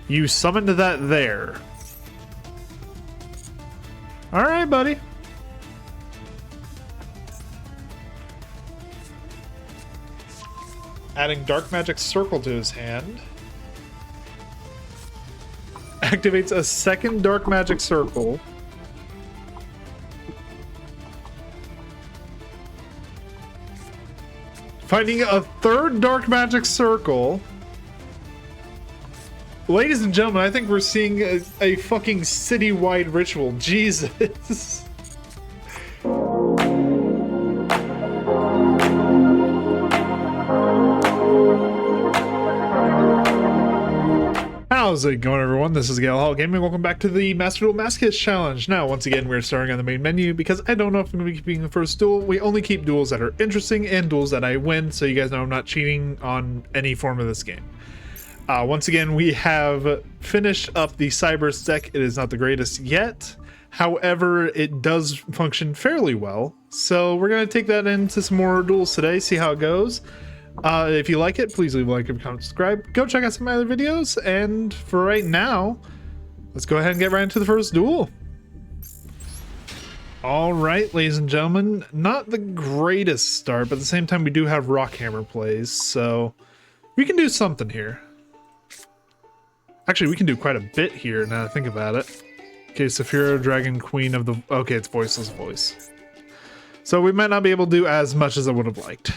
You summoned that there. Alright, buddy. Adding Dark Magic Circle to his hand. Activates a second Dark Magic Circle. Finding a third Dark Magic Circle. Ladies and gentlemen, I think we're seeing a fucking citywide ritual. Jesus. How's it going, everyone? This is Yugioh Gaming. Welcome back to the Master Duel Masochist Challenge. Now, once again, we're starting on the main menu because I don't know if I'm going to be keeping the first duel. We only keep duels that are interesting and duels that I win, so you guys know I'm not cheating on any form of this game. Once again, we have finished up the Cyber's deck. It is not the greatest yet. However, it does function fairly well. So we're going to take that into some more duels today, see how it goes. If you like it, please leave a like, comment, subscribe. Go check out some of my other videos. And for right now, let's go ahead and get right into the first duel. All right, ladies and gentlemen, not the greatest start, but at the same time, we do have Rockhammer plays, so we can do something here. Actually, we can do quite a bit here now that I think about it. Okay, Saphira, Dragon, Queen of the... Okay, it's Voiceless Voice. So we might not be able to do as much as I would have liked.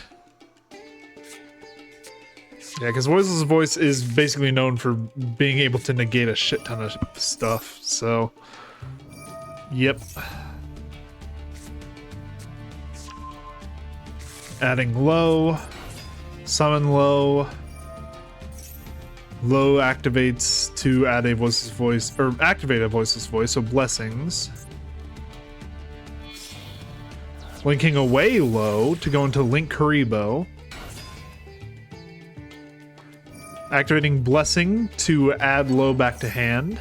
Yeah, because Voiceless Voice is basically known for being able to negate a shit ton of stuff, so... Yep. Adding low. Summon low. Low activates to add a Voiceless Voice, or activate a Voiceless Voice, so blessings. Linking away low to go into Link Kuriboh. Activating blessing to add low back to hand.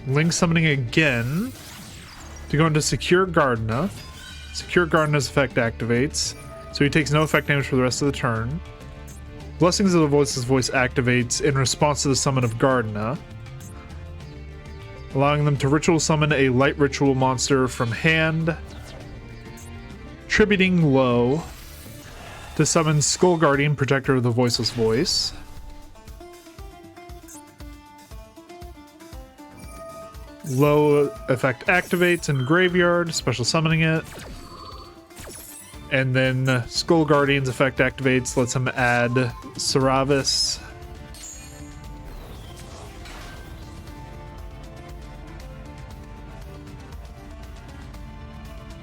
Link summoning again to go into Secure Gardena. Secure Gardena's effect activates, so he takes no effect damage for the rest of the turn. Blessings of the Voiceless Voice activates in response to the summon of Gardena, allowing them to ritual summon a light ritual monster from hand, tributing low to summon Skull Guardian, Protector of the Voiceless Voice. Low effect activates in graveyard, special summoning it. And then Skull Guardian's effect activates, lets him add Saravis.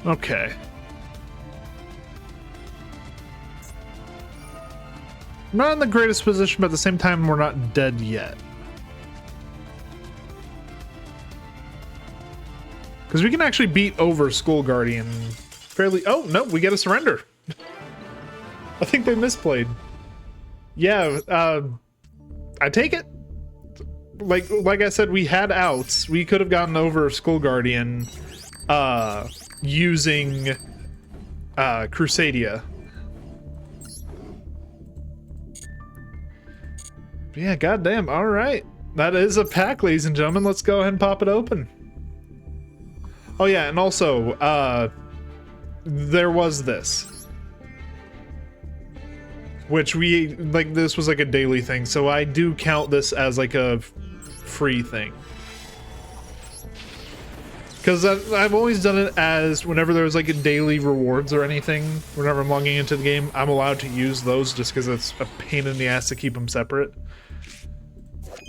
Okay. Not in the greatest position, but at the same time, we're not dead yet. Because we can actually beat over Skull Guardian fairly... Oh, no, we get a surrender. I think they misplayed. Yeah, I take it. Like I said, we had outs. We could have gotten over Skull Guardian using Crusadia. Yeah, goddamn. All right. That is a pack, ladies and gentlemen. Let's go ahead and pop it open. Oh, yeah, and also, there was this. Which we, like, this was like a daily thing, so I do count this as like a free thing. Because I've always done it as whenever there's like a daily rewards or anything, whenever I'm logging into the game, I'm allowed to use those just because it's a pain in the ass to keep them separate.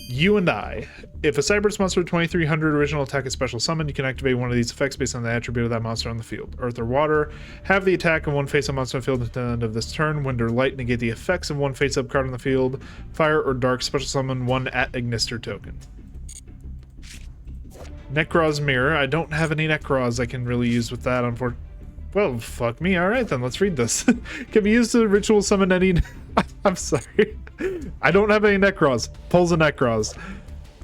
You and I. If a Cyber's monster with 2300 original attack is special summoned, you can activate one of these effects based on the attribute of that monster on the field. Earth or water. Have the attack of one face-up monster on the field at the end of this turn. Wind or light negate the effects of one face-up card on the field. Fire or dark special summon one at Ignister token. Necroz Mirror. I don't have any Necroz I can really use with that, unfortunately. Well, fuck me. Alright then, let's read this. Can be used to ritual summon any... I'm sorry. I don't have any Necroz. Pulls a Necroz.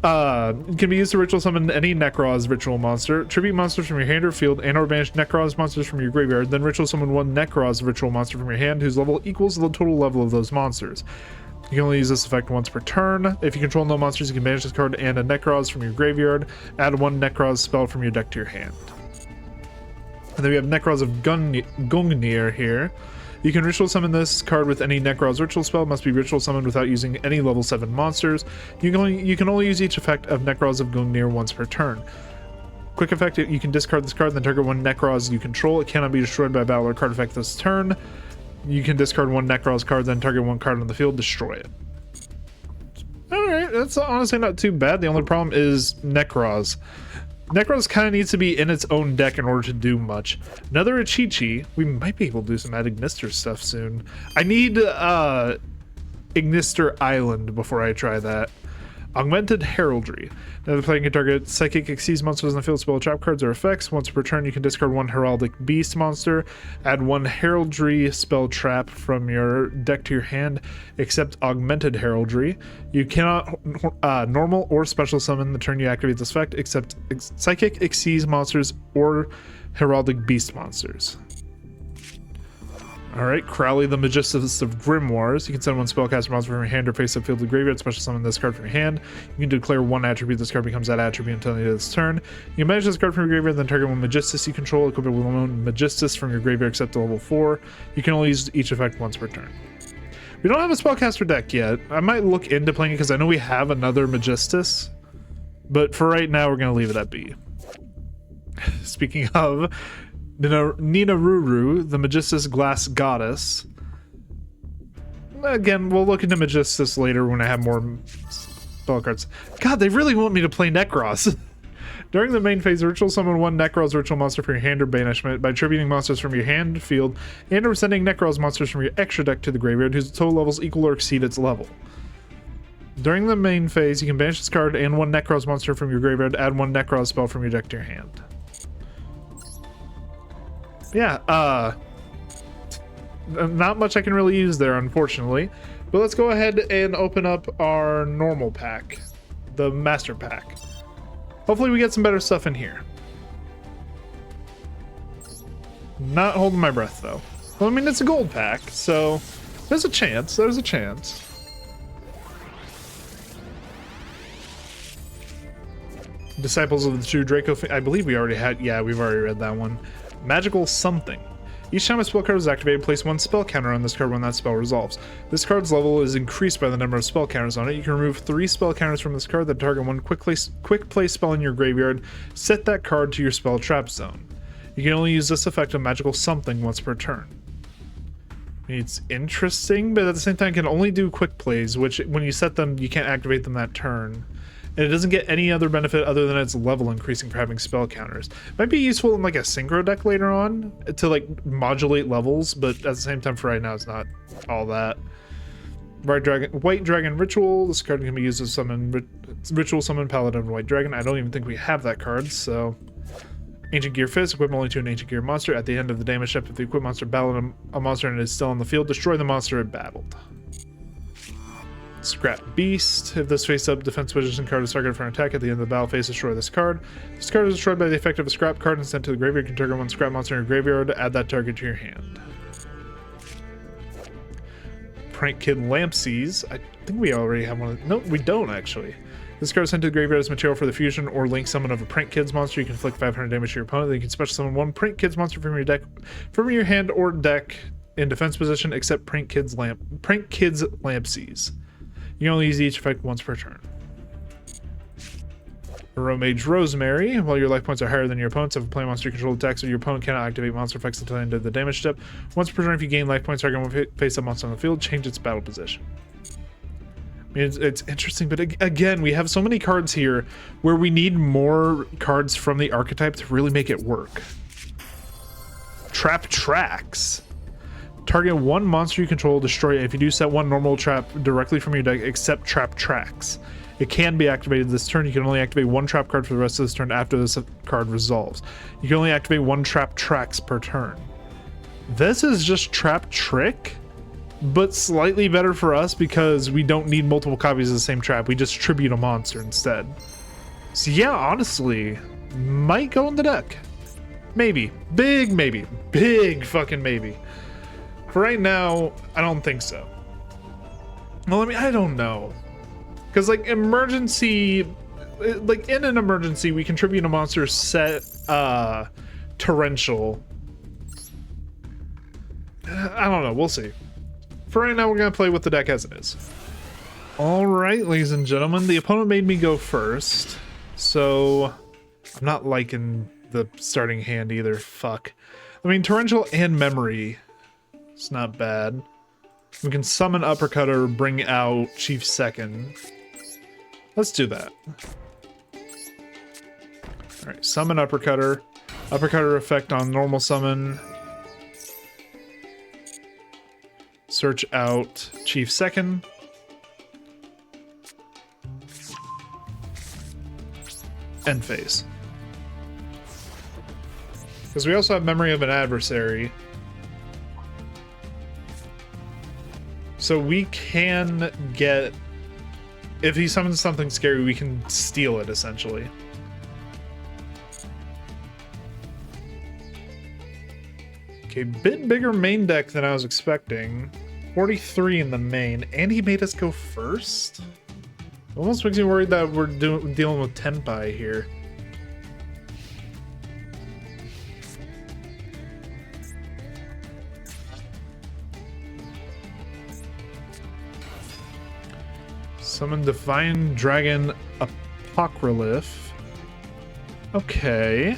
Can be used to ritual summon any Necroz ritual monster, tribute monsters from your hand or field, and or banish Necroz monsters from your graveyard, then ritual summon one Necroz ritual monster from your hand whose level equals the total level of those monsters. You can only use this effect once per turn. If you control no monsters, you can banish this card and a Necroz from your graveyard. Add one Necroz spell from your deck to your hand. And then we have Necroz of Gungnir here. You can ritual summon this card with any Necroz ritual spell. It must be ritual summoned without using any level 7 monsters. You can only use each effect of Necroz of Gungnir once per turn. Quick effect, you can discard this card, then target one Necroz you control. It cannot be destroyed by a battle or card effect this turn. You can discard one Necroz card, then target one card on the field, destroy it. Alright, that's honestly not too bad. The only problem is Necroz. Necroz kind of needs to be in its own deck in order to do much. Another Ichichi. We might be able to do some Ad Ignister stuff soon. I need Ignister Island before I try that. Augmented Heraldry. Now the player can target Psychic Exceeds monsters in the field, spell trap cards or effects. Once per turn, you can discard one Heraldic Beast monster, add one Heraldry spell trap from your deck to your hand, except Augmented Heraldry. You cannot normal or special summon the turn you activate this effect, except Psychic Exceeds monsters or Heraldic Beast monsters. Alright, Crowley the Masochist of Grimoires. You can send one spellcaster monster from your hand or face up field to graveyard, special summon this card from your hand. You can declare one attribute. This card becomes that attribute until the end of this turn. You can manage this card from your graveyard, then target one Magistus you control, equip it with one Magistus from your graveyard except to level 4. You can only use each effect once per turn. We don't have a spellcaster deck yet. I might look into playing it because I know we have another Magistus, but for right now we're going to leave it at B. Speaking of, Nina Ruru, the Magistus Glass Goddess. Again, we'll look into Magistus later when I have more spell cards. God, they really want me to play Necroz. During the main phase, ritual summon one Necroz ritual monster from your hand or banishment by tributing monsters from your hand, field, and or sending Necroz monsters from your extra deck to the graveyard whose total levels equal or exceed its level. During the main phase, you can banish this card and one Necroz monster from your graveyard, add one Necroz spell from your deck to your hand. Yeah, not much I can really use there, unfortunately. But let's go ahead and open up our normal pack, the master pack. Hopefully we get some better stuff in here. Not holding my breath, though. Well, I mean, it's a gold pack, so there's a chance. There's a chance. Disciples of the True Draco. I believe we already had. Yeah, we've already read that one. Magical Something. Each time a spell card is activated, place one spell counter on this card when that spell resolves. This card's level is increased by the number of spell counters on it. You can remove 3 spell counters from this card that target one quick play spell in your graveyard. Set that card to your spell trap zone. You can only use this effect of Magical Something once per turn. It's interesting, but at the same time, it can only do quick plays, which when you set them, you can't activate them that turn. And it doesn't get any other benefit other than its level increasing for having spell counters. Might be useful in like a synchro deck later on to like modulate levels, but at the same time for right now it's not all that. White Dragon Ritual. This card can be used as ritual summon Paladin of White Dragon. I don't even think we have that card, so. Ancient Gear Fist, equip only to an Ancient Gear monster. At the end of the damage step, if the equipped monster battled a monster and is still on the field, destroy the monster it battled. Scrap Beast. If this face-up defense position card is targeted for an attack at the end of the battle phase, destroy this card. This card is destroyed by the effect of a scrap card and sent to the graveyard. You can target one scrap monster in your graveyard. Add that target to your hand. Prank Kid Lampsies. I think we already have one. No, we don't actually. This card is sent to the graveyard as material for the fusion or link summon of a Prank Kids monster. You can inflict 500 damage to your opponent. Then you can special summon one Prank Kids monster from your deck, from your hand or deck in defense position, except Prank Kids Lampsies. You can only use each effect once per turn. Mage Rosemary. While your life points are higher than your opponent's, if a play monster you control attacks, or your opponent cannot activate monster effects until the end of the damage step. Once per turn, if you gain life points, target one face-up monster on the field, change its battle position. I mean, it's interesting, but again, we have so many cards here where we need more cards from the archetype to really make it work. Trap Tracks. Target one monster you control, destroy it. If you do, set one normal trap directly from your deck, except Trap Tracks. It can be activated this turn. You can only activate one trap card for the rest of this turn after this card resolves. You can only activate one Trap Tracks per turn. This is just Trap Trick? but slightly better for us because we don't need multiple copies of the same trap. We just tribute a monster instead. So yeah, honestly, might go in the deck. Maybe. Big maybe. Big fucking maybe. For right now, I don't think so. Well, I mean, I don't know. Because, like, emergency... Like, in an emergency, we contribute a monster set, torrential. I don't know. We'll see. For right now, we're going to play with the deck as it is. Alright, ladies and gentlemen. The opponent made me go first. So, I'm not liking the starting hand either. Fuck. I mean, torrential and memory. It's not bad. We can summon Uppercutter, bring out Chief Second. Let's do that. Alright, summon Uppercutter. Uppercutter effect on normal summon. Search out Chief Second. End phase. Because we also have Memory of an Adversary. So we can get... If he summons something scary, we can steal it, essentially. Okay, bit bigger main deck than I was expecting. 43 in the main, and he made us go first? Almost makes me worried that we're dealing with Tenpai here. Summon Divine Dragon Apocryph. Okay.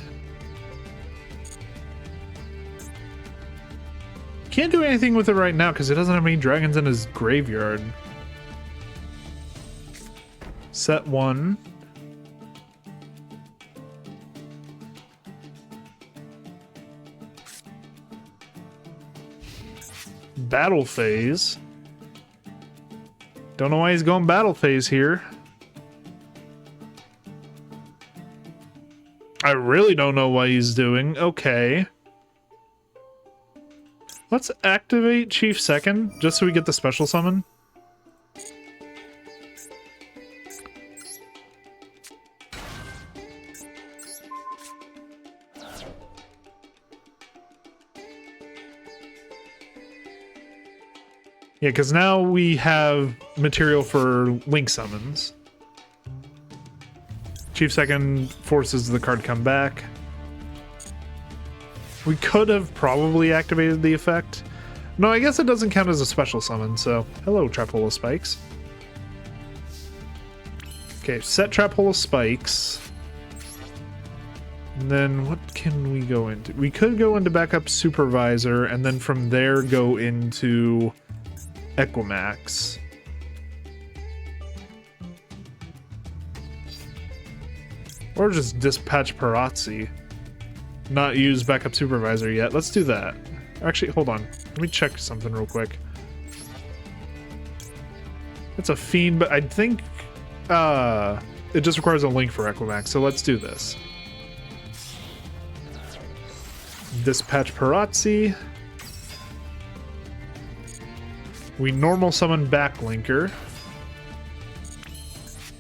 Can't do anything with it right now because it doesn't have any dragons in his graveyard. Set 1. Battle phase. Don't know why he's going battle phase here. I really don't know what he's doing. Okay. Let's activate Chief Second, just so we get the special summon. Yeah, because now we have material for Link summons. Chief Second forces the card come back. We could have probably activated the effect. No, I guess it doesn't count as a special summon, so... Hello, Trap Hole of Spikes. Okay, set Trap Hole of Spikes. And then what can we go into? We could go into Backup Supervisor, and then from there go into Equimax. Or just Dispatch Parazzi. Not use Backup Supervisor yet. Let's do that. Actually, hold on. Let me check something real quick. It's a Fiend, but I think it just requires a Link for Equimax, so let's do this. Dispatch Parazzi. We normal summon Backlinker.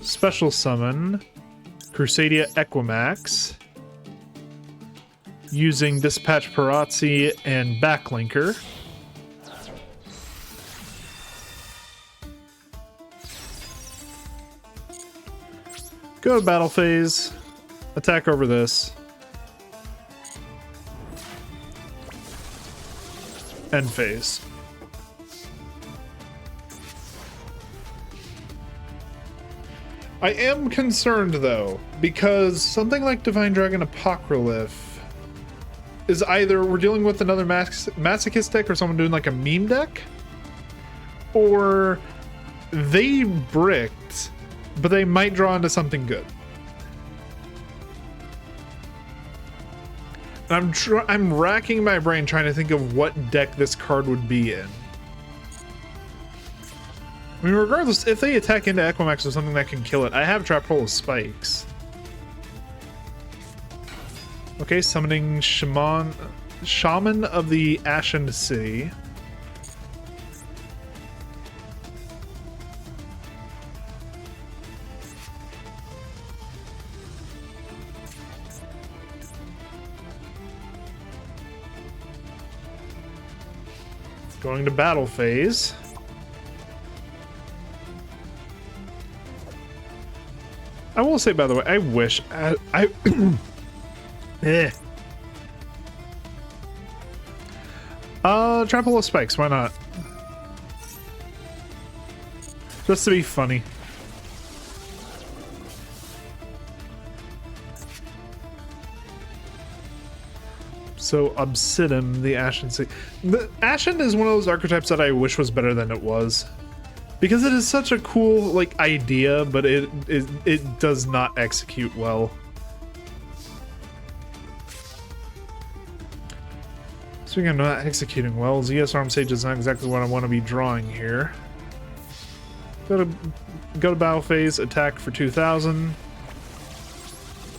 Special summon Crusadia Equimax. Using Dispatch Parazzi and Backlinker. Go to battle phase. Attack over this. End phase. I am concerned though, because something like Divine Dragon Apocryph is either we're dealing with another Masochist deck or someone doing like a meme deck, or they bricked, but they might draw into something good. And I'm racking my brain trying to think of what deck this card would be in. I mean, regardless, if they attack into Equimax or something that can kill it, I have Trap Hole of Spikes. Okay, summoning Shaman of the Ashen City. Going to battle phase. I will say, by the way, I wish I trample of spikes, why not? Just to be funny. So Obsidian, the Ashen Sea. The Ashen is one of those archetypes that I wish was better than it was. Because it is such a cool, like, idea, but it does not execute well. Speaking of not executing well, ZS Arm Sage is not exactly what I want to be drawing here. Go to battle phase, attack for 2,000.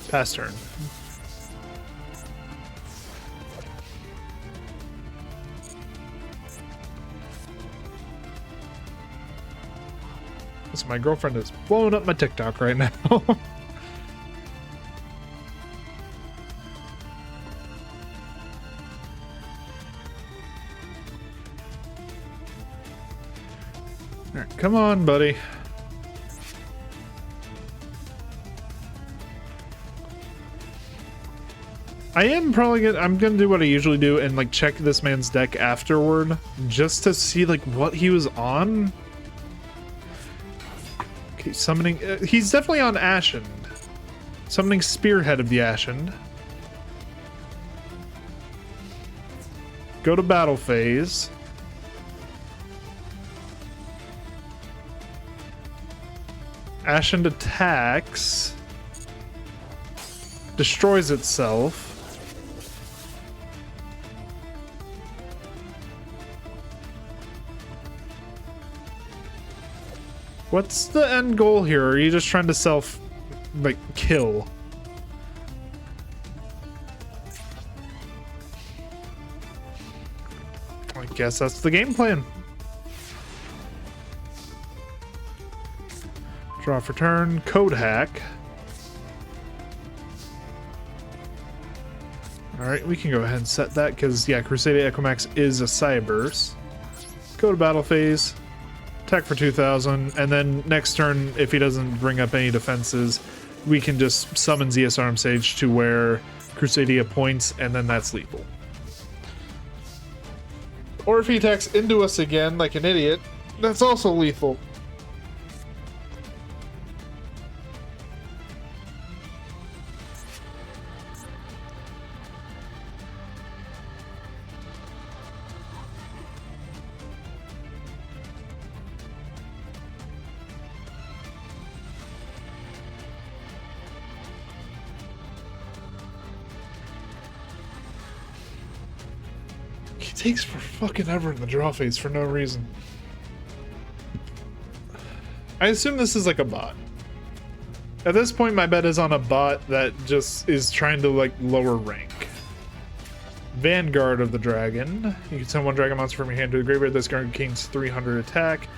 Pass turn. So my girlfriend is blowing up my TikTok right now. Alright, come on, buddy. I'm gonna do what I usually do and like check this man's deck afterward just to see like what he was on. Okay, summoning. He's definitely on Ashen. Summoning Spearhead of the Ashen. Go to battle phase. Ashen attacks. Destroys itself. What's the end goal here? Are you just trying to kill? I guess that's the game plan. Draw for turn, code hack. Alright, we can go ahead and set that because, yeah, Crusader Equimax is a Cyberse. Go to battle phase. Attack for 2,000, and then next turn, if he doesn't bring up any defenses, we can just summon ZS Arm Sage to where Crusadia points, and then that's lethal. Or if he attacks into us again like an idiot, that's also lethal. Takes for fucking ever in the draw phase for no reason. I assume this is like a bot. At this point, my bet is on a bot that just is trying to like lower rank. Vanguard of the Dragon. You can send one dragon monster from your hand to the graveyard. This card gains 300 attack.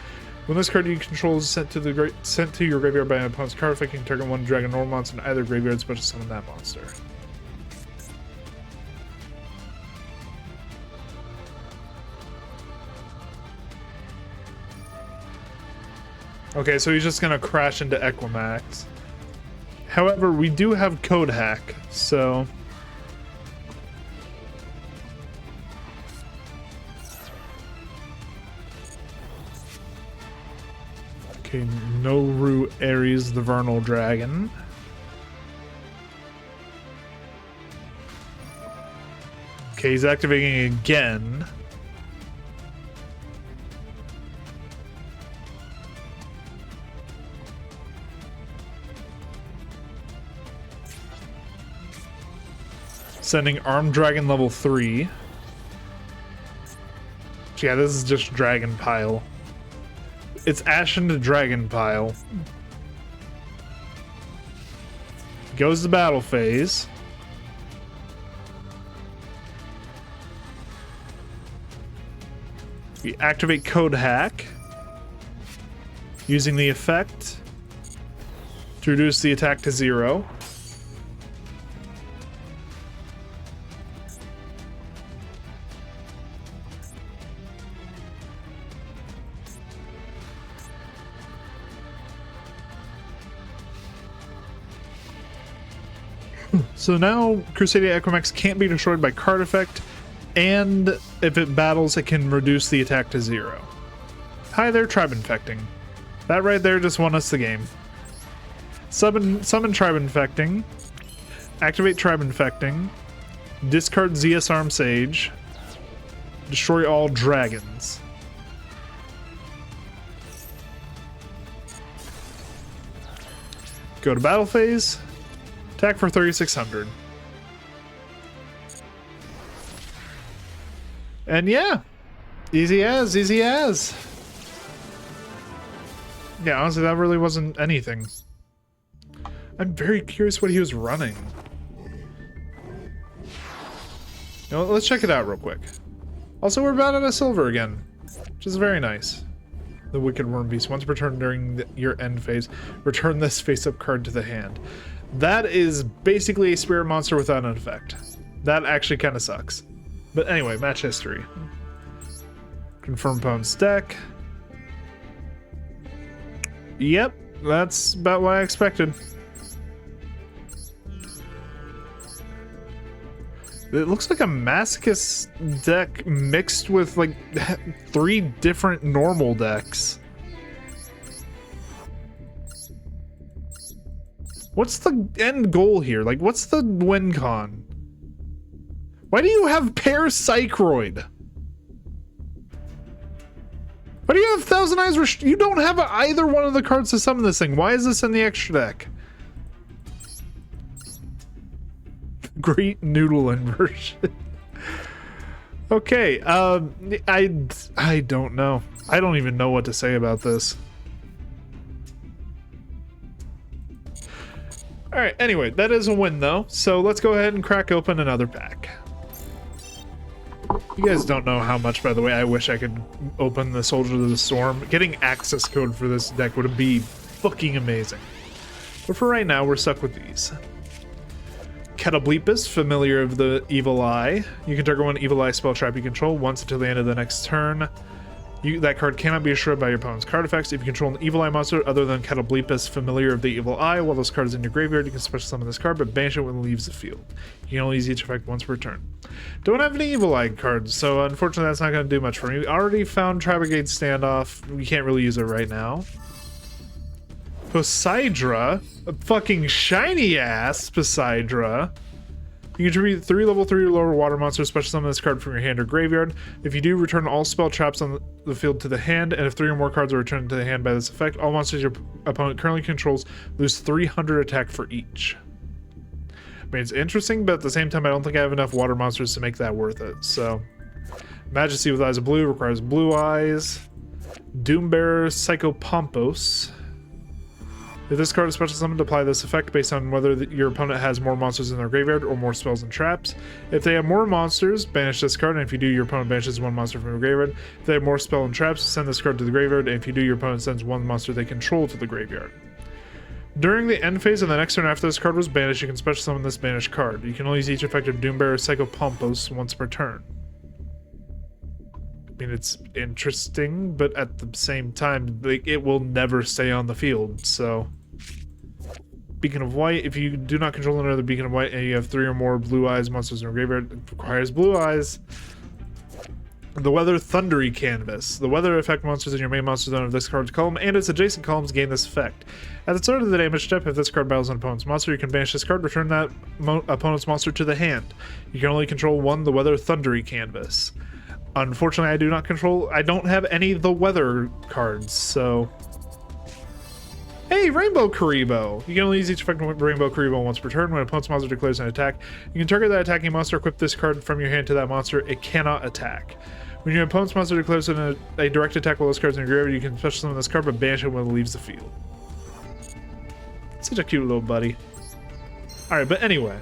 When this card you control is sent to your graveyard by an opponent's card effect, you can target one dragon normal monster in either graveyard, special summon that monster. Okay, so he's just gonna crash into Equimax. However, we do have code hack, so okay, Noru Ares the Vernal Dragon. Okay, he's activating again. Sending Armed Dragon level 3. Yeah, this is just Dragon Pile. It's Ashen to Dragon Pile. Goes to battle phase. We activate Code Hack. Using the effect to reduce the attack to 0. So now Crusadia Equimex can't be destroyed by card effect, and if it battles, it can reduce the attack to 0. Hi there, Tribe Infecting. That right there just won us the game. Summon Tribe Infecting. Activate Tribe Infecting. Discard Zeus Arm Sage. Destroy all dragons. Go to battle phase. Attack for 3,600. And yeah, easy as, easy as. Yeah, honestly, that really wasn't anything. I'm very curious what he was running. You know, let's check it out real quick. Also, we're about out of silver again, which is very nice. The Wicked Worm Beast. Once per turn during your end phase, return this face-up card to the hand. That is basically a spirit monster without an effect. That actually kind of sucks. But anyway, match history. Confirm opponent's deck. Yep, that's about what I expected. It looks like a Masochist deck mixed with like 3 different normal decks. What's the end goal here? Like, what's the win con? Why do you have Pair Psychroid? Why do you have Thousand Eyes? You don't have either one of the cards to summon this thing. Why is this in the extra deck? Great noodle inversion. Okay, I don't know. I don't even know what to say about this. Alright, anyway, that is a win though, so let's go ahead and crack open another pack. You guys don't know how much, by the way, I wish I could open the Soldier of the Storm. Getting access code for this deck would be fucking amazing. But for right now, we're stuck with these. Catoblepus, Familiar of the Evil Eye. You can target one Evil Eye spell trap you control once until the end of the next turn. That card cannot be destroyed by your opponent's card effects. If you control an Evil Eye monster other than Catoblepus, Familiar of the Evil Eye, while this card is in your graveyard, you can special summon this card, but banish it when it leaves the field. You can only use each effect once per turn. Don't have any Evil Eye cards, so unfortunately that's not going to do much for me. We already found Tri-Brigade Standoff. We can't really use it right now. Poseidra, a fucking shiny ass Poseidra. You contribute 3 level 3 or lower water monsters, special summon this card from your hand or graveyard. If you do, return all spell traps on the field to the hand, and if 3 or more cards are returned to the hand by this effect, all monsters your opponent currently controls lose 300 attack for each. I mean, it's interesting, but at the same time, I don't think I have enough water monsters to make that worth it. So, Majesty with Eyes of Blue requires Blue Eyes. Doombearer Psychopompos. If this card is special summoned, apply this effect based on whether your opponent has more monsters in their graveyard or more spells and traps. If they have more monsters, banish this card, and if you do, your opponent banishes 1 monster from your graveyard. If they have more spell and traps, send this card to the graveyard, and if you do, your opponent sends 1 monster they control to the graveyard. During the end phase of the next turn after this card was banished, you can special summon this banished card. You can only use each effect of Doombearer Psychopompos once per turn. I mean, it's interesting, but at the same time, it will never stay on the field, so... Beacon of White, if you do not control another Beacon of White and you have 3 or more Blue Eyes monsters in your graveyard, it requires Blue Eyes. The Weather Thundery Canvas. The weather effect monsters in your main monster zone of this card's column and its adjacent columns gain this effect. At the start of the damage step, if this card battles an opponent's monster, you can banish this card, return that opponent's monster to the hand. You can only control 1, the Weather Thundery Canvas. Unfortunately, I don't have any of the weather cards, so... Hey, Rainbow Karibo! You can only use each effect with Rainbow Karibo once per turn. When an opponent's monster declares an attack, you can target that attacking monster, equip this card from your hand to that monster. It cannot attack. When your opponent's monster declares a direct attack while those cards in your graveyard, you can special summon this card, but banish it when it leaves the field. Such a cute little buddy. Alright, but anyway.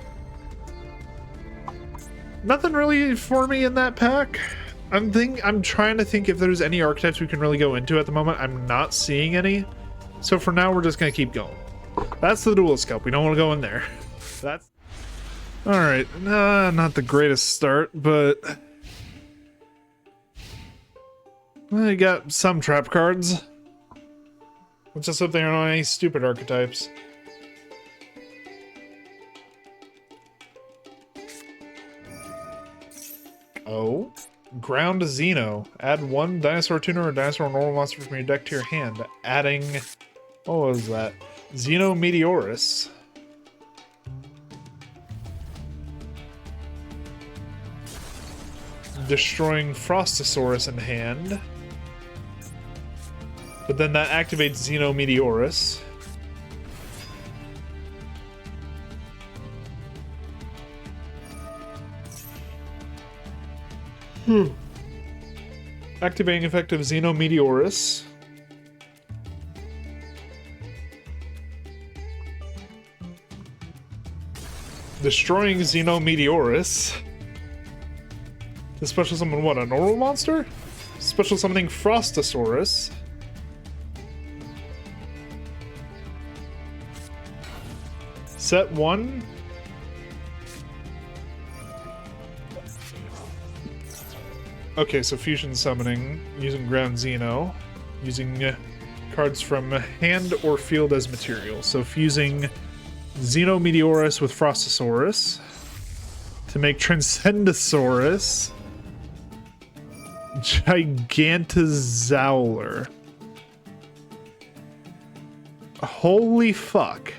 Nothing really for me in that pack. I'm trying to think if there's any archetypes we can really go into at the moment. I'm not seeing any. So for now, we're just going to keep going. That's the Duel Scope. We don't want to go in there. That's... Alright, not the greatest start, but... Well, you got some trap cards. Let's just hope there aren't any stupid archetypes. Oh. Ground Xeno. Add one dinosaur tuner or dinosaur normal monster from your deck to your hand. Adding... What was that? Xeno Meteorus. Destroying Frostosaurus in hand. But then that activates Xeno Meteorus. Activating effective Xeno Meteorus. Destroying Xeno Meteorus. To special summon what? A normal monster? Special summoning Frostosaurus. Set 1. Okay, so fusion summoning using Ground Xeno. Using cards from hand or field as material. So fusing Xeno Meteorus with Frostosaurus to make Transcendosaurus. Gigantozauler. Holy fuck.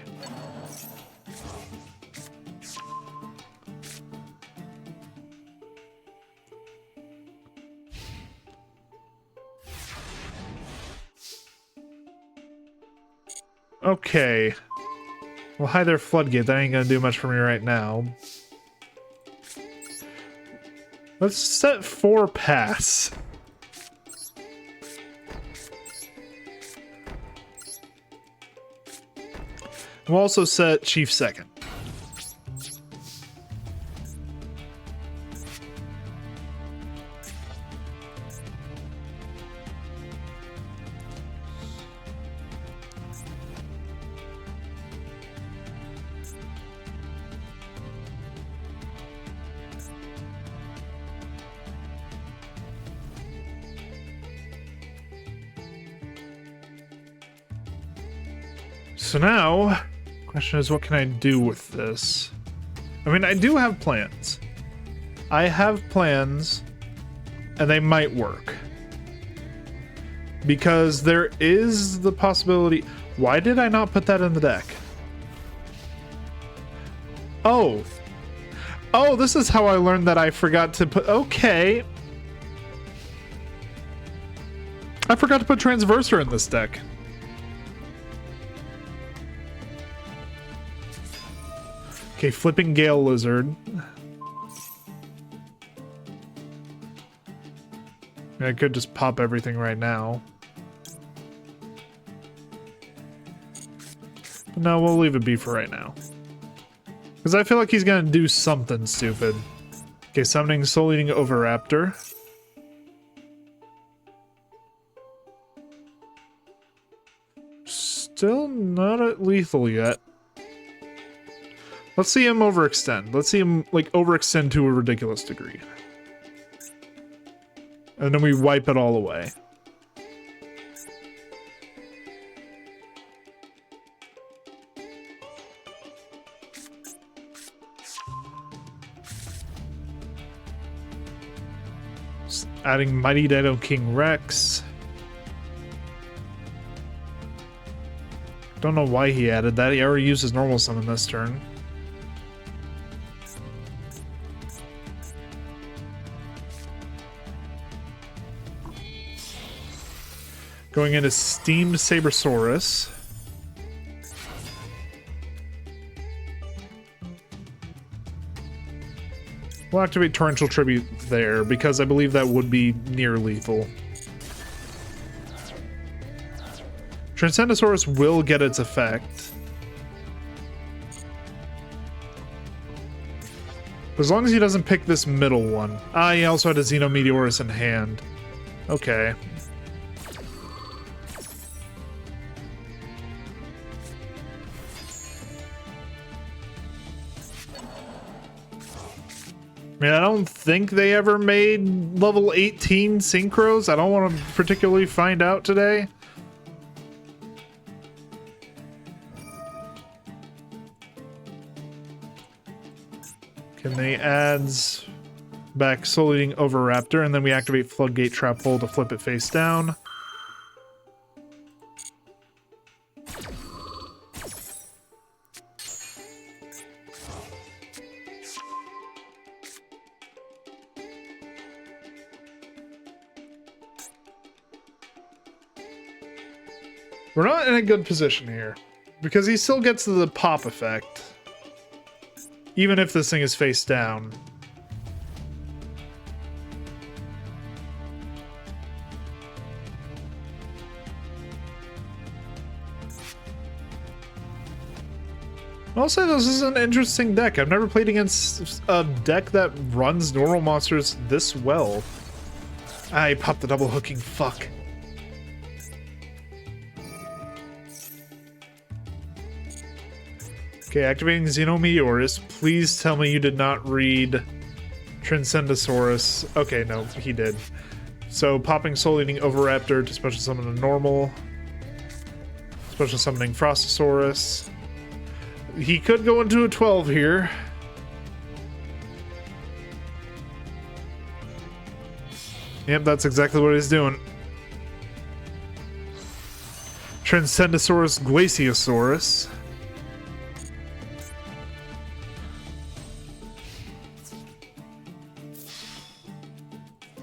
Okay. Well, hi there, Floodgate. That ain't gonna do much for me right now. Let's set 4 pass. We'll also set Chief second. So now, question is, what can I do with this? I mean, I do have plans. I have plans, and they might work. Because there is the possibility... Why did I not put that in the deck? Oh. Oh, this is how I learned that I forgot to put... Okay. I forgot to put Transverser in this deck. Okay, Flipping Gale Lizard. I could just pop everything right now. But no, we'll leave it be for right now. Because I feel like he's gonna do something stupid. Okay, summoning Soul Eating Oviraptor. Still not at lethal yet. Let's see him overextend. Let's see him, like, overextend to a ridiculous degree. And then we wipe it all away. Just adding Mighty Dino King Rex. Don't know why he added that. He already used his normal summon this turn. Going into Steamed Sabersaurus. We'll activate Torrential Tribute there, because I believe that would be near lethal. Transcendosaurus will get its effect. As long as he doesn't pick this middle one. Ah, he also had a Xeno Meteorus in hand. Okay. I mean, I don't think they ever made level 18 synchros. I don't want to particularly find out today. Can they add... back Soul Eating Oviraptor, and then we activate Floodgate Trap Hole to flip it face down. We're not in a good position here, because he still gets the pop effect, even if this thing is face down. I'll say this is an interesting deck. I've never played against a deck that runs normal monsters this well. I popped the double hooking, fuck. Okay, activating Xenometeorus. Please tell me you did not read Transcendosaurus. Okay, no, he did. So popping Soul Eating Oviraptor to special summon a normal. Special summoning Frostosaurus. He could go into a 12 here. Yep, that's exactly what he's doing. Transcendosaurus Glaciosaurus.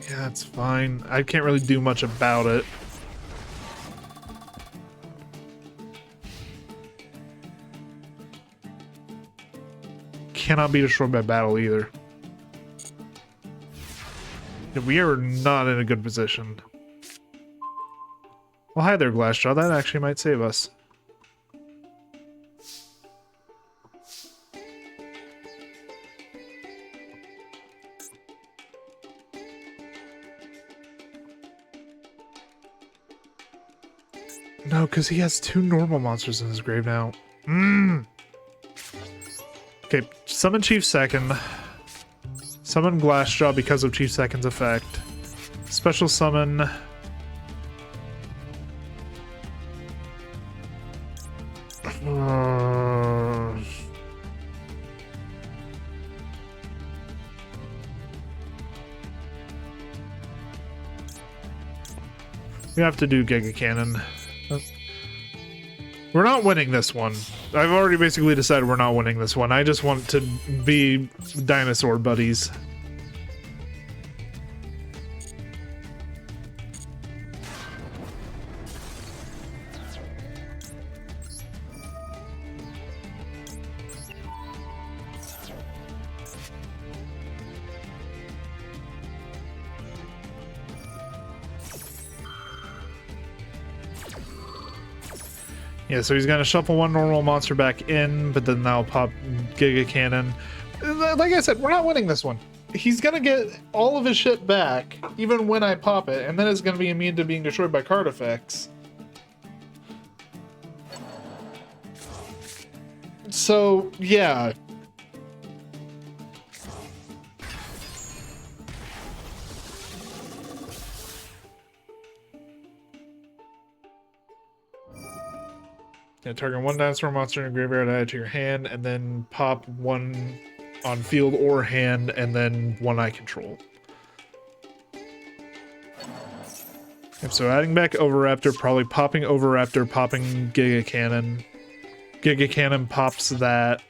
Yeah, that's fine. I can't really do much about it. Cannot be destroyed by battle either. We are not in a good position. Well, hi there, Glassjaw. That actually might save us. No, because he has 2 normal monsters in his grave now. Okay, summon Chief Second. Summon Glassjaw because of Chief Second's effect. Special summon... We have to do Giga Cannon. We're not winning this one. I've already basically decided we're not winning this one. I just want to be dinosaur buddies. Yeah, so he's gonna shuffle 1 normal monster back in, but then that'll pop Giga Cannon. Like I said, we're not winning this one. He's gonna get all of his shit back, even when I pop it, and then it's gonna be immune to being destroyed by card effects. So, yeah. Yeah, target 1 dinosaur monster in your graveyard, add it to your hand, and then pop 1 on field or hand, and then 1 I control. Yep, so adding back Oviraptor, probably popping Oviraptor, popping Giga Cannon. Giga Cannon pops that.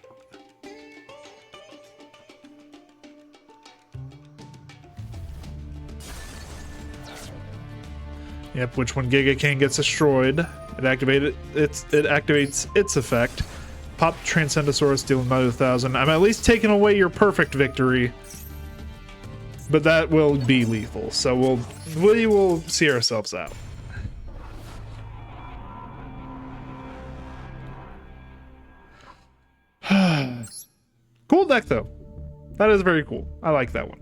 Yep, which when Giga Cannon gets destroyed, it activates its effect. Pop Transcendosaurus, deal another 1,000. I'm at least taking away your perfect victory, but that will be lethal. So we will see ourselves out. Cool deck though. That is very cool. I like that one.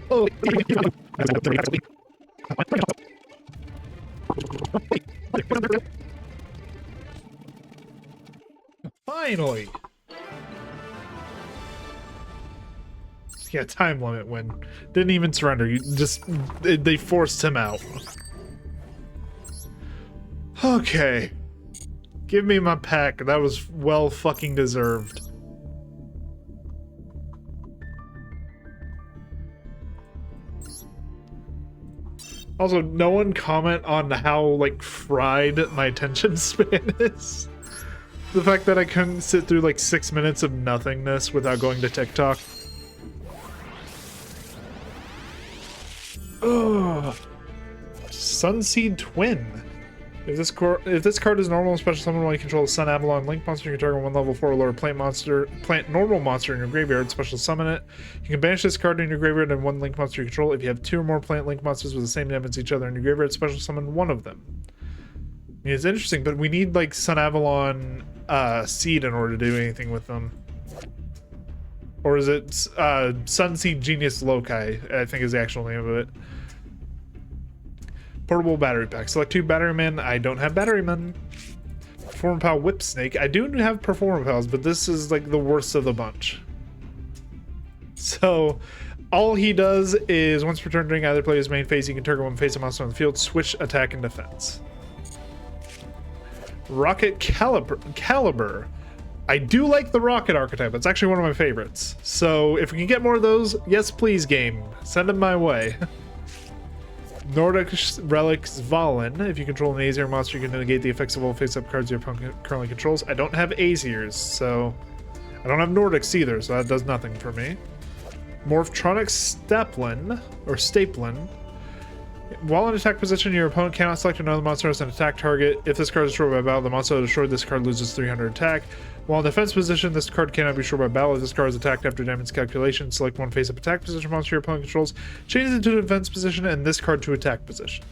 Oh. Finally. Yeah, time limit when didn't even surrender. You just they forced him out. Okay. Give me my pack. That was well fucking deserved. Also, no one comment on how, like, fried my attention span is. The fact that I couldn't sit through, like, 6 minutes of nothingness without going to TikTok. Ugh. Sunseed Twin. If this card is normal, special summon while you control a Sun Avalon Link monster, you can target one level 4 or lower plant normal monster in your graveyard, special summon it. You can banish this card in your graveyard and one Link monster you control. If you have 2 or more plant Link monsters with the same name as each other in your graveyard, special summon one of them. I mean, it's interesting, but we need like Sun Avalon Seed in order to do anything with them. Or is it Sunseed Genius Loci, I think is the actual name of it. Portable battery pack. Select 2 batterymen. I don't have batterymen. Performapal Whip Snake. I do have Performapals, but this is like the worst of the bunch. So, all he does is once per turn during either player's main phase, you can target one face a monster on the field, switch attack and defense. Rocket Caliber. I do like the Rocket archetype. It's actually one of my favorites. So, if we can get more of those, yes please game. Send them my way. Nordic Relics Valen. If you control an Aesir monster, you can negate the effects of all face-up cards your opponent currently controls. I don't have Aesirs, so... I don't have Nordics either, so that does nothing for me. Morphtronic Staplin, or Staplin. While in attack position, your opponent cannot select another monster as an attack target. If this card is destroyed by battle, the monster destroyed, this card loses 300 attack. While in defense position, this card cannot be destroyed by battle. If this card is attacked after damage calculation, select one face-up attack position monster your opponent controls, change it to defense position, and this card to attack position.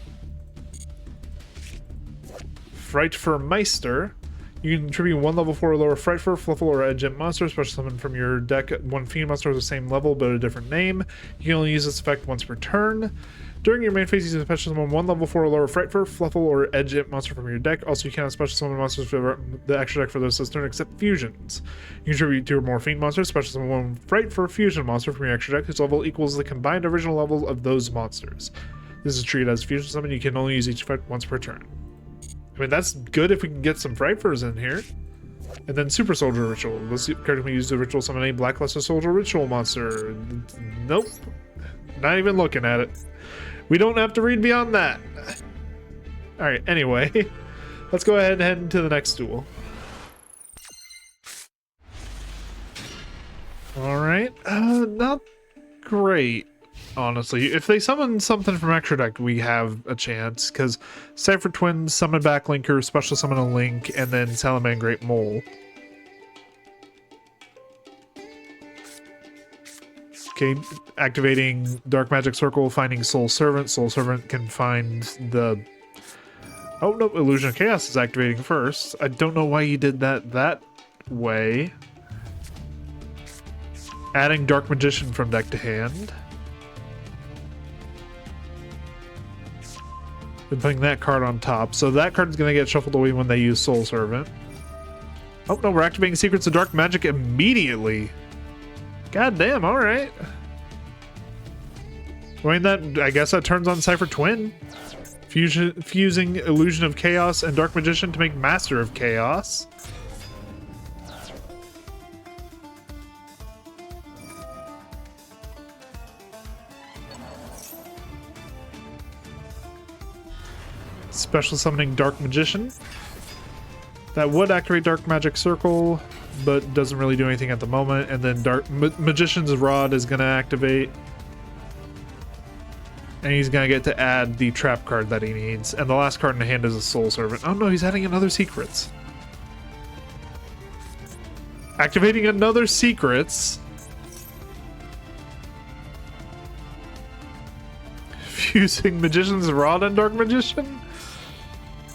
Frightfur Meister. You can contribute one level 4 or lower Frightfur, Fluffle, or Edge Imp monster, special summon from your deck one Fiend monster with the same level but a different name. You can only use this effect once per turn. During your main phase, you can special summon one level 4 or lower Frightfur, Fluffle, or Edge Imp monster from your deck. Also, you cannot special summon monsters for the extra deck for those this turn except fusions. You can contribute 2 or more Fiend monsters, special summon one Frightfur fusion monster from your extra deck whose level equals the combined original levels of those monsters. This is treated as fusion summon. You can only use each effect once per turn. I mean, that's good if we can get some Frightfurs in here. And then Super Soldier Ritual. This card can be used to ritual summon a Blackluster Soldier Ritual monster. Nope. Not even looking at it. We don't have to read beyond that. Alright, anyway. Let's go ahead and head into the next duel. Alright. Not great. Honestly, if they summon something from extra deck, we have a chance, because Cypher Twin, summon back Linker, special summon a Link, and then Salamangreat Mole. Okay, activating Dark Magic Circle, finding Soul Servant. Soul Servant can find the... Oh, no, Illusion of Chaos is activating first. I don't know why you did that way. Adding Dark Magician from deck to hand. And putting that card on top. So that card is going to get shuffled away when they use Soul Servant. Oh no, we're activating Secrets of Dark Magic immediately. God damn, alright. I mean, I guess that turns on Cypher Twin. Fusing Illusion of Chaos and Dark Magician to make Master of Chaos. Special summoning Dark Magician. That would activate Dark Magic Circle, but doesn't really do anything at the moment. And then Magician's Rod is going to activate. And he's going to get to add the trap card that he needs. And the last card in the hand is a Soul Servant. Oh no, he's adding another Secrets. Activating another Secrets. Fusing Magician's Rod and Dark Magician?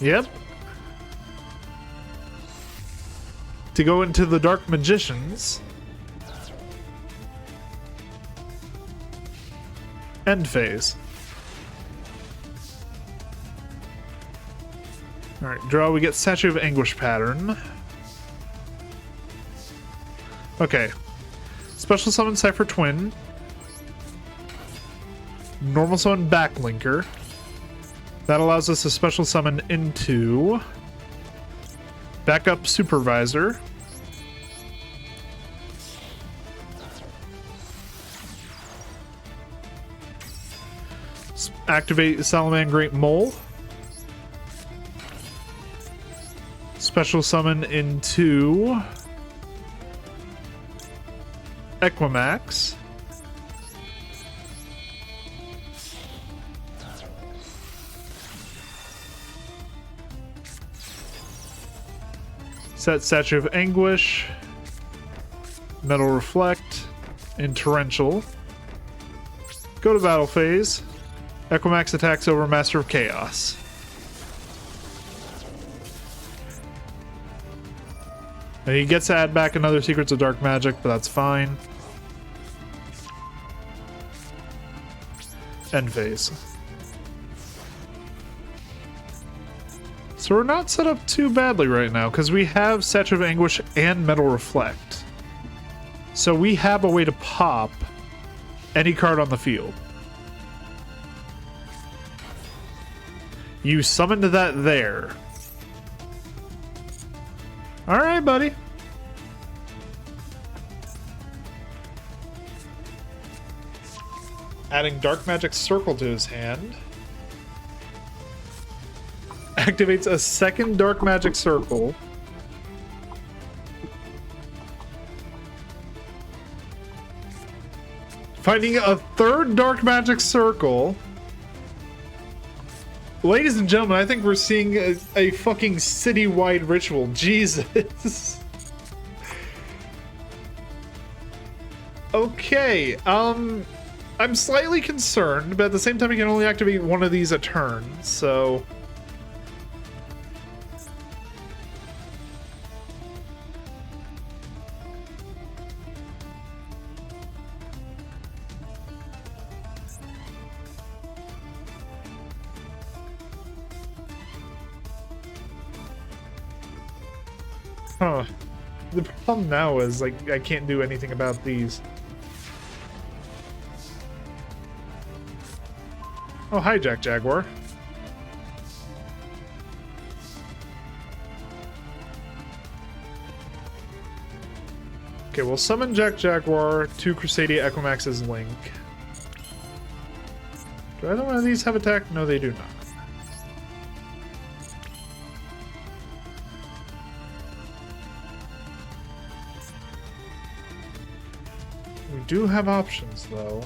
Yep. To go into the Dark Magicians. End phase. Alright, draw, we get Statue of Anguish pattern. Okay. Special summon Cypher Twin. Normal summon Backlinker. That allows us to special summon into Backup Supervisor. Activate Salamangreat Mole. Special summon into Equimax. Set Statue of Anguish, Metal Reflect, and Torrential. Go to battle phase. Equimax attacks over Master of Chaos. And he gets to add back another Secrets of Dark Magic, but that's fine. End phase. So we're not set up too badly right now, because we have Statue of Anguish and Metal Reflect. So we have a way to pop any card on the field. You summoned that there. Alright, buddy. Adding Dark Magic Circle to his hand. Activates a second Dark Magic Circle. Finding a third Dark Magic Circle. Ladies and gentlemen, I think we're seeing a fucking citywide ritual. Jesus. Okay, I'm slightly concerned, but at the same time, you can only activate one of these a turn, so... Huh. The problem now is, like, I can't do anything about these. Oh, hi, Jack Jaguar. Okay, we'll summon Jack Jaguar to Crusadia Equimax's Link. Do either one of these have attack? No, they do not. We do have options, though.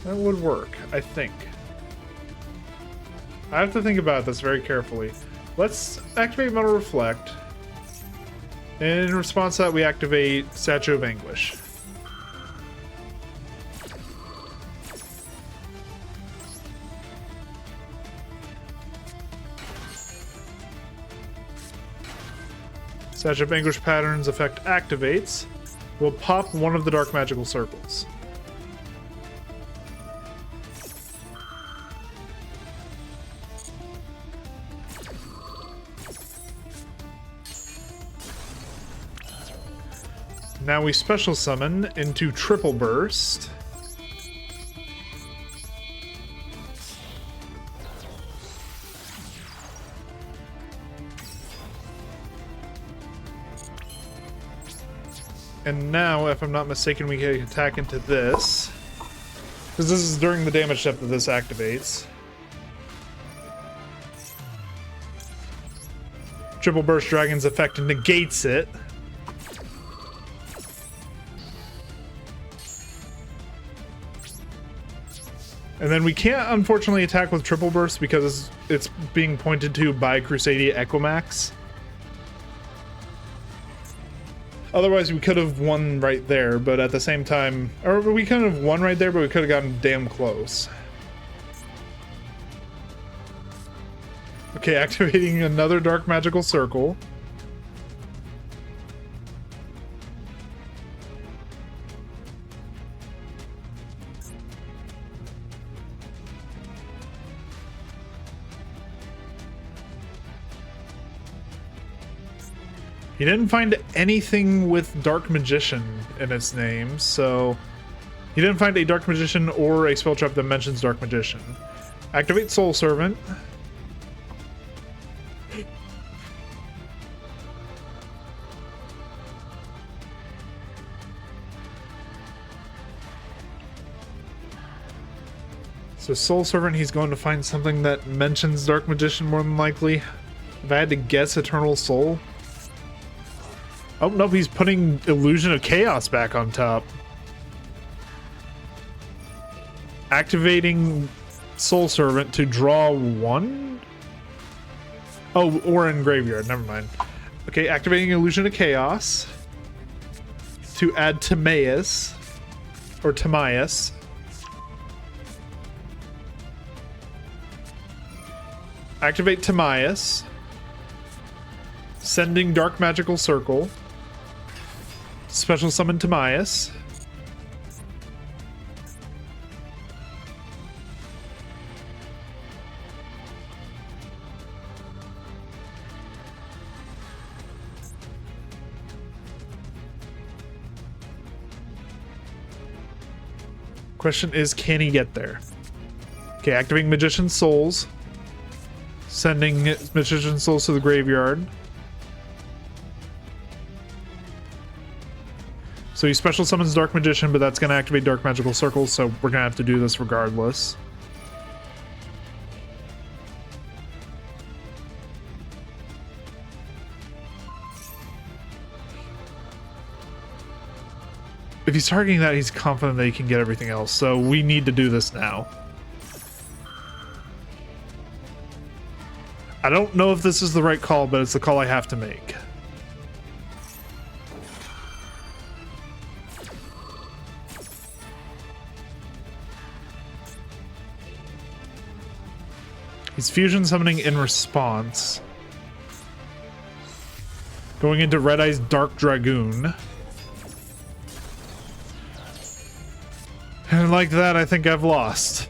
That would work, I think. I have to think about this very carefully. Let's activate Metal Reflect. And in response to that, we activate Statue of Anguish. Statue of Anguish Pattern's effect activates. We'll pop one of the Dark Magical Circles. Now we special summon into Triple Burst. And now, if I'm not mistaken, we can attack into this. Because this is during the damage step that this activates. Triple Burst Dragon's effect negates it. And then we can't, unfortunately, attack with Triple Burst because it's being pointed to by Crusadia Equimax. Otherwise, we could have won right there, but at the same time... Or we couldn't have won right there, but we could have gotten damn close. Okay, activating another Dark Magical Circle. He didn't find anything with Dark Magician in its name, so he didn't find a Dark Magician or a spell trap that mentions Dark Magician. Activate Soul Servant. So Soul Servant, he's going to find something that mentions Dark Magician more than likely. If I had to guess, Eternal Soul. Oh, nope, he's putting Illusion of Chaos back on top. Activating Soul Servant to draw one? Oh, or in Graveyard, never mind. Okay, activating Illusion of Chaos to add Timaeus, or Timaeus. Activate Timaeus, sending Dark Magical Circle, special summon Timaeus, question is, can he get there? Okay, activating Magician's Souls, sending Magician's Souls to the graveyard. So he special summons Dark Magician, but that's going to activate Dark Magical Circles, so we're going to have to do this regardless. If he's targeting that, he's confident that he can get everything else, so we need to do this now. I don't know if this is the right call, but it's the call I have to make. He's fusion summoning in response. Going into Red Eye's Dark Dragoon. And like that, I think I've lost.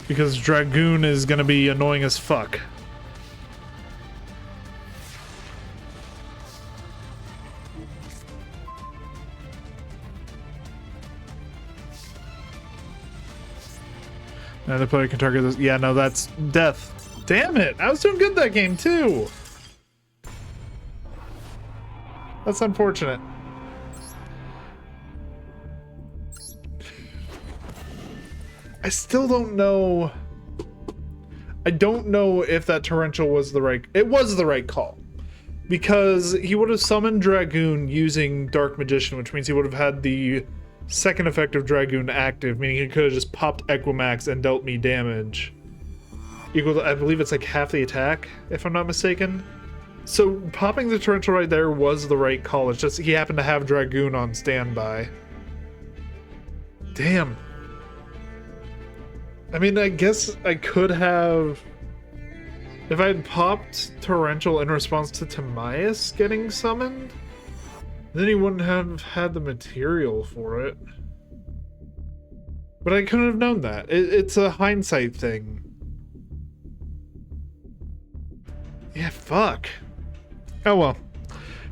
Because Dragoon is gonna be annoying as fuck. Another player can target this. Yeah, no, that's death. Damn it! I was doing good that game too. That's unfortunate. I still don't know. I don't know if that torrential was the right... It was the right call. Because he would have summoned Dragoon using Dark Magician, which means he would have had the second effect of Dragoon active, meaning he could have just popped Equimax and dealt me damage. Equal to, I believe it's like half the attack, if I'm not mistaken. So popping the torrential right there was the right call. It's just he happened to have Dragoon on standby. Damn. I mean, I guess I could have... If I had popped Torrential in response to Timaeus getting summoned, then he wouldn't have had the material for it. But I couldn't have known that. It's a hindsight thing. Yeah, fuck. Oh well.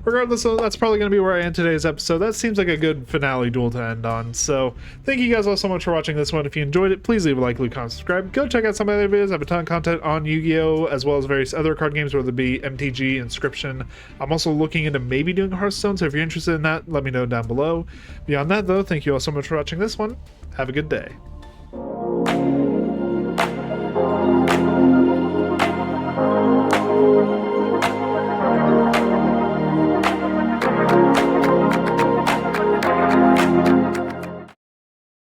Regardless, that's probably going to be where I end today's episode. That seems like a good finale duel to end on. So, thank you guys all so much for watching this one. If you enjoyed it, please leave a like, leave a comment, subscribe. Go check out some of the other videos. I have a ton of content on Yu-Gi-Oh! As well as various other card games, whether it be MTG, Inscription. I'm also looking into maybe doing Hearthstone, so if you're interested in that, let me know down below. Beyond that, though, thank you all so much for watching this one. Have a good day.